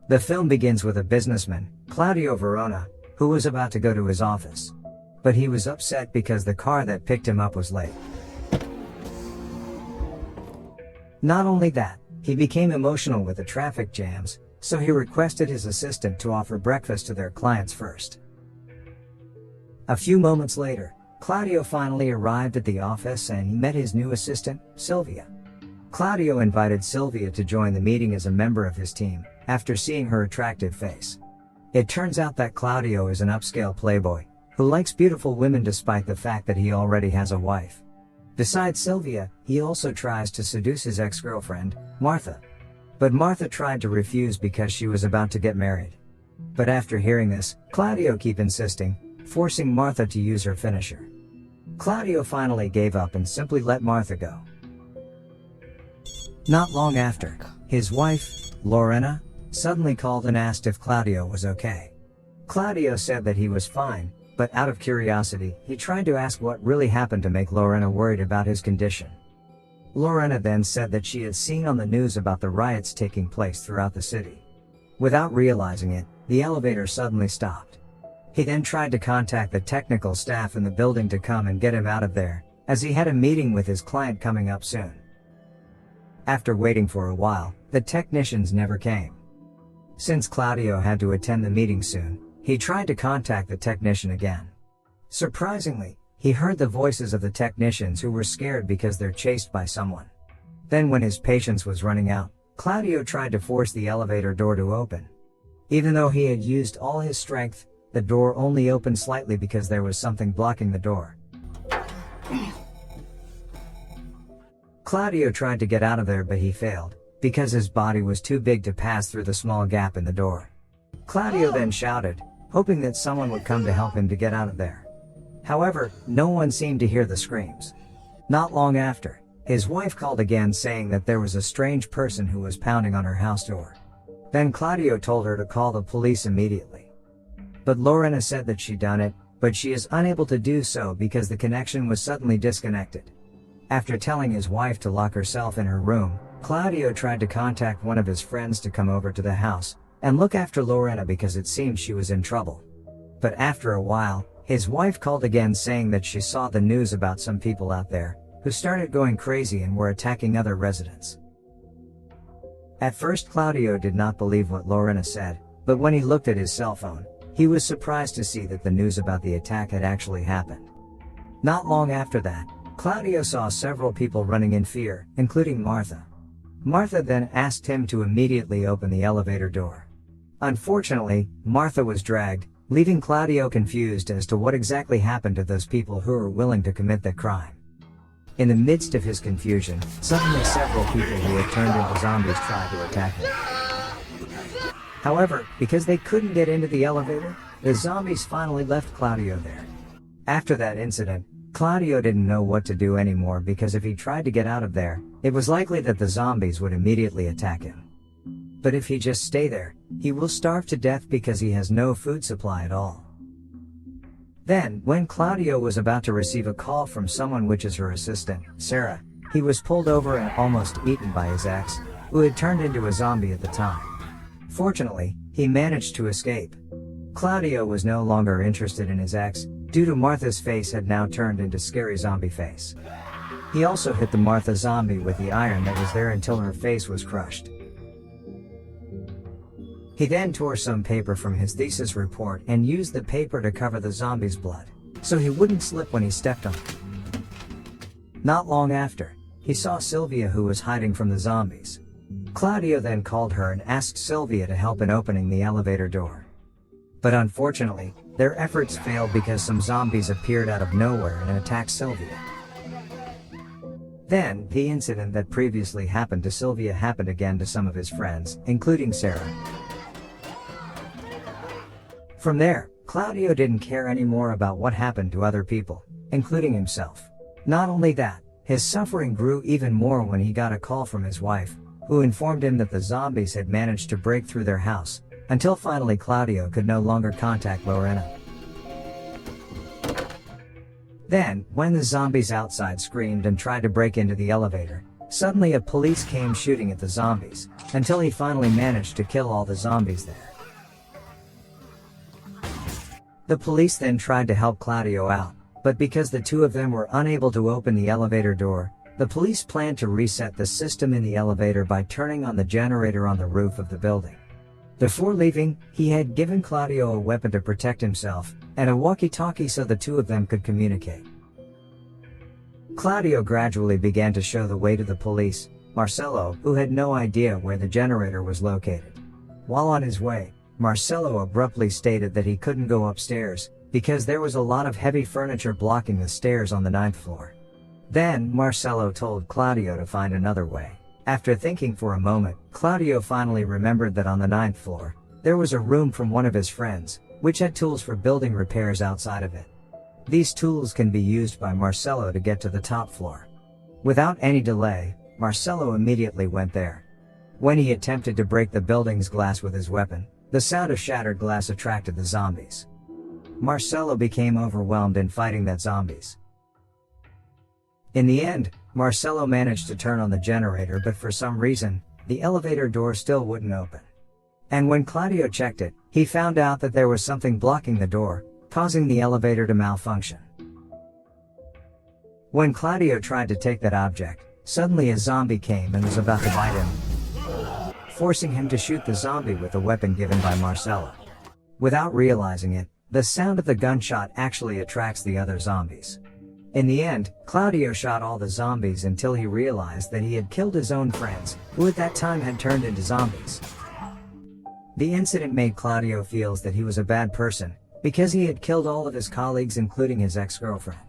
The film begins with a businessman, Claudio Verona, who was about to go to his office. But he was upset because the car that picked him up was late. Not only that, he became emotional with the traffic jams, so he requested his assistant to offer breakfast to their clients first. A few moments later, Claudio finally arrived at the office and he met his new assistant, Sylvia. Claudio invited Sylvia to join the meeting as a member of his team, after seeing her attractive face. It turns out that Claudio is an upscale playboy, who likes beautiful women despite the fact that he already has a wife. Besides Sylvia, he also tries to seduce his ex-girlfriend, Martha. But Martha tried to refuse because she was about to get married. But after hearing this, Claudio kept insisting, forcing Martha to use her finisher. Claudio finally gave up and simply let Martha go. Not long after, his wife, Lorena, suddenly called and asked if Claudio was okay. Claudio said that he was fine, but out of curiosity, he tried to ask what really happened to make Lorena worried about his condition. Lorena then said that she had seen on the news about the riots taking place throughout the city. Without realizing it, the elevator suddenly stopped. He then tried to contact the technical staff in the building to come and get him out of there, as he had a meeting with his client coming up soon. After waiting for a while, the technicians never came. Since Claudio had to attend the meeting soon, he tried to contact the technician again. Surprisingly, he heard the voices of the technicians who were scared because they're chased by someone. Then when his patience was running out, Claudio tried to force the elevator door to open. Even though he had used all his strength, the door only opened slightly because there was something blocking the door. Claudio tried to get out of there but he failed, because his body was too big to pass through the small gap in the door. Claudio then shouted, hoping that someone would come to help him to get out of there. However, no one seemed to hear the screams. Not long after, his wife called again saying that there was a strange person who was pounding on her house door. Then Claudio told her to call the police immediately. But Lorena said that she'd done it, but she is unable to do so because the connection was suddenly disconnected. After telling his wife to lock herself in her room, Claudio tried to contact one of his friends to come over to the house and look after Lorena because it seemed she was in trouble. But after a while, his wife called again saying that she saw the news about some people out there who started going crazy and were attacking other residents. At first Claudio did not believe what Lorena said, but when he looked at his cell phone, he was surprised to see that the news about the attack had actually happened. Not long after that, Claudio saw several people running in fear, including Martha. Martha then asked him to immediately open the elevator door. Unfortunately, Martha was dragged, leaving Claudio confused as to what exactly happened to those people who were willing to commit the crime. In the midst of his confusion, suddenly several people who had turned into zombies tried to attack him. However, because they couldn't get into the elevator, the zombies finally left Claudio there. After that incident, Claudio didn't know what to do anymore because if he tried to get out of there, it was likely that the zombies would immediately attack him. But if he just stay there, he will starve to death because he has no food supply at all. Then, when Claudio was about to receive a call from someone which is her assistant, Sarah, he was pulled over and almost eaten by his ex, who had turned into a zombie at the time. Fortunately, he managed to escape. Claudio was no longer interested in his ex, due to Martha's face had now turned into scary zombie face. He also hit the Martha zombie with the iron that was there until her face was crushed. He then tore some paper from his thesis report and used the paper to cover the zombie's blood, so he wouldn't slip when he stepped on it. Not long after, he saw Sylvia who was hiding from the zombies. Claudio then called her and asked Sylvia to help in opening the elevator door. But unfortunately, their efforts failed because some zombies appeared out of nowhere and attacked Sylvia. Then, the incident that previously happened to Sylvia happened again to some of his friends, including Sarah. From there, Claudio didn't care anymore about what happened to other people, including himself. Not only that, his suffering grew even more when he got a call from his wife, who informed him that the zombies had managed to break through their house, until finally Claudio could no longer contact Lorena. Then, when the zombies outside screamed and tried to break into the elevator, Suddenly a police came shooting at the zombies, until he finally managed to kill all the zombies there. The police then tried to help Claudio out, but because the two of them were unable to open the elevator door, the police planned to reset the system in the elevator by turning on the generator on the roof of the building. Before leaving, he had given Claudio a weapon to protect himself, and a walkie-talkie so the two of them could communicate. Claudio gradually began to show the way to the police, Marcello, who had no idea where the generator was located. While on his way, Marcello abruptly stated that he couldn't go upstairs, because there was a lot of heavy furniture blocking the stairs on the 9th floor. Then, Marcello told Claudio to find another way. After thinking for a moment, Claudio finally remembered that on the 9th floor, there was a room from one of his friends, which had tools for building repairs outside of it. These tools can be used by Marcello to get to the top floor. Without any delay, Marcello immediately went there. When he attempted to break the building's glass with his weapon, the sound of shattered glass attracted the zombies. Marcello became overwhelmed in fighting that zombies. In the end, Marcello managed to turn on the generator, but for some reason, the elevator door still wouldn't open. And when Claudio checked it, he found out that there was something blocking the door, causing the elevator to malfunction. When Claudio tried to take that object, suddenly a zombie came and was about to bite him, forcing him to shoot the zombie with a weapon given by Marcello. Without realizing it, the sound of the gunshot actually attracts the other zombies. In the end, Claudio shot all the zombies until he realized that he had killed his own friends, who at that time had turned into zombies. The incident made Claudio feel that he was a bad person, because he had killed all of his colleagues including his ex-girlfriend.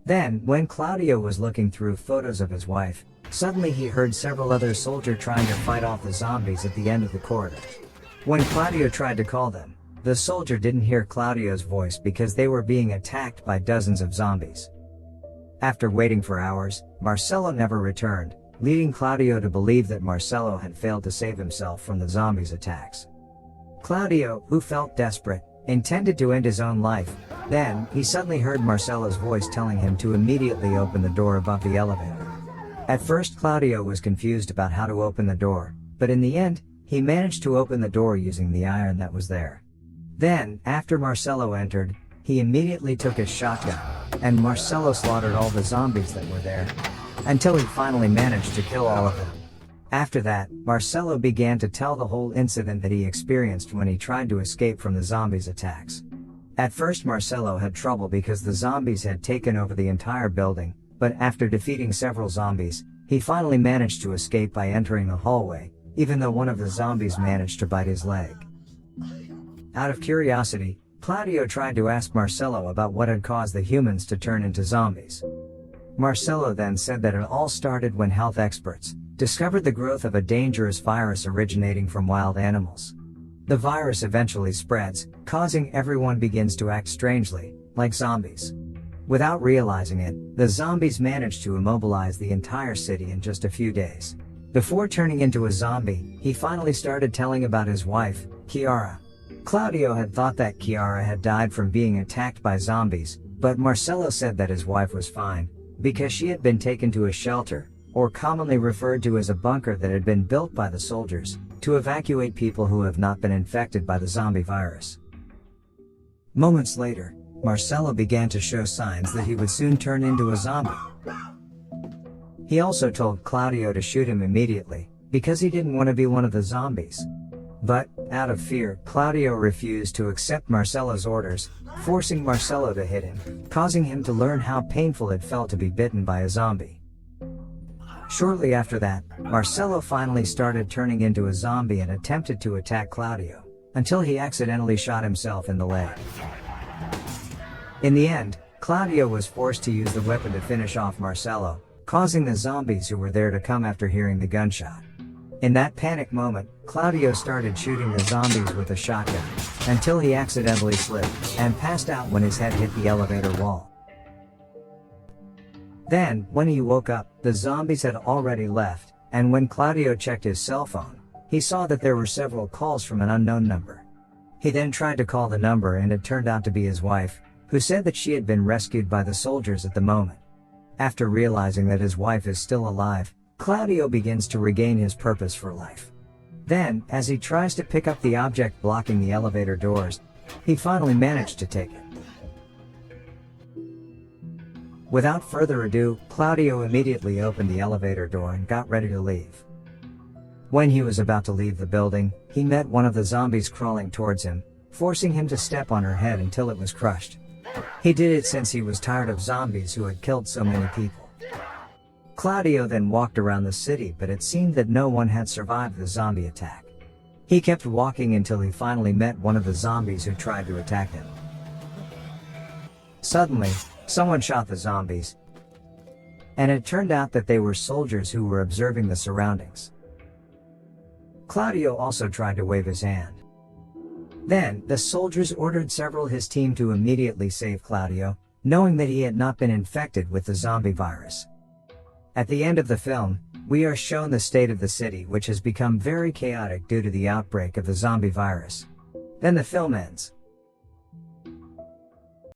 Then, when Claudio was looking through photos of his wife, suddenly he heard several other soldiers trying to fight off the zombies at the end of the corridor. When Claudio tried to call them, the soldier didn't hear Claudio's voice because they were being attacked by dozens of zombies. After waiting for hours, Marcello never returned, leading Claudio to believe that Marcello had failed to save himself from the zombies' attacks. Claudio, who felt desperate, intended to end his own life. Then, he suddenly heard Marcello's voice telling him to immediately open the door above the elevator. At first, Claudio was confused about how to open the door, but in the end, he managed to open the door using the iron that was there. Then, after Marcello entered, he immediately took his shotgun, and Marcello slaughtered all the zombies that were there, until he finally managed to kill all of them. After that, Marcello began to tell the whole incident that he experienced when he tried to escape from the zombies' attacks. At first, Marcello had trouble because the zombies had taken over the entire building, but after defeating several zombies, he finally managed to escape by entering the hallway, even though one of the zombies managed to bite his leg. Out of curiosity, Claudio tried to ask Marcello about what had caused the humans to turn into zombies. Marcello then said that it all started when health experts discovered the growth of a dangerous virus originating from wild animals. The virus eventually spreads, causing everyone begins to act strangely, like zombies. Without realizing it, the zombies managed to immobilize the entire city in just a few days. Before turning into a zombie, he finally started telling about his wife, Chiara. Claudio had thought that Chiara had died from being attacked by zombies, but Marcello said that his wife was fine, because she had been taken to a shelter, or commonly referred to as a bunker that had been built by the soldiers, to evacuate people who have not been infected by the zombie virus. Moments later, Marcello began to show signs that he would soon turn into a zombie. He also told Claudio to shoot him immediately, because he didn't want to be one of the zombies. But, out of fear, Claudio refused to accept Marcello's orders, forcing Marcello to hit him, causing him to learn how painful it felt to be bitten by a zombie. Shortly after that, Marcello finally started turning into a zombie and attempted to attack Claudio, until he accidentally shot himself in the leg. In the end, Claudio was forced to use the weapon to finish off Marcello, causing the zombies who were there to come after hearing the gunshot. In that panic moment, Claudio started shooting the zombies with a shotgun, until he accidentally slipped, and passed out when his head hit the elevator wall. Then, when he woke up, the zombies had already left, and when Claudio checked his cell phone, he saw that there were several calls from an unknown number. He then tried to call the number and it turned out to be his wife, who said that she had been rescued by the soldiers at the moment. After realizing that his wife is still alive, Claudio begins to regain his purpose for life. Then, as he tries to pick up the object blocking the elevator doors, he finally managed to take it. Without further ado, Claudio immediately opened the elevator door and got ready to leave. When he was about to leave the building, he met one of the zombies crawling towards him, forcing him to step on her head until it was crushed. He did it since he was tired of zombies who had killed so many people. Claudio then walked around the city, but it seemed that no one had survived the zombie attack. He kept walking until he finally met one of the zombies who tried to attack him. Suddenly, someone shot the zombies, and it turned out that they were soldiers who were observing the surroundings. Claudio also tried to wave his hand. Then, the soldiers ordered several of his team to immediately save Claudio, knowing that he had not been infected with the zombie virus. At the end of the film, we are shown the state of the city, which has become very chaotic due to the outbreak of the zombie virus. Then the film ends.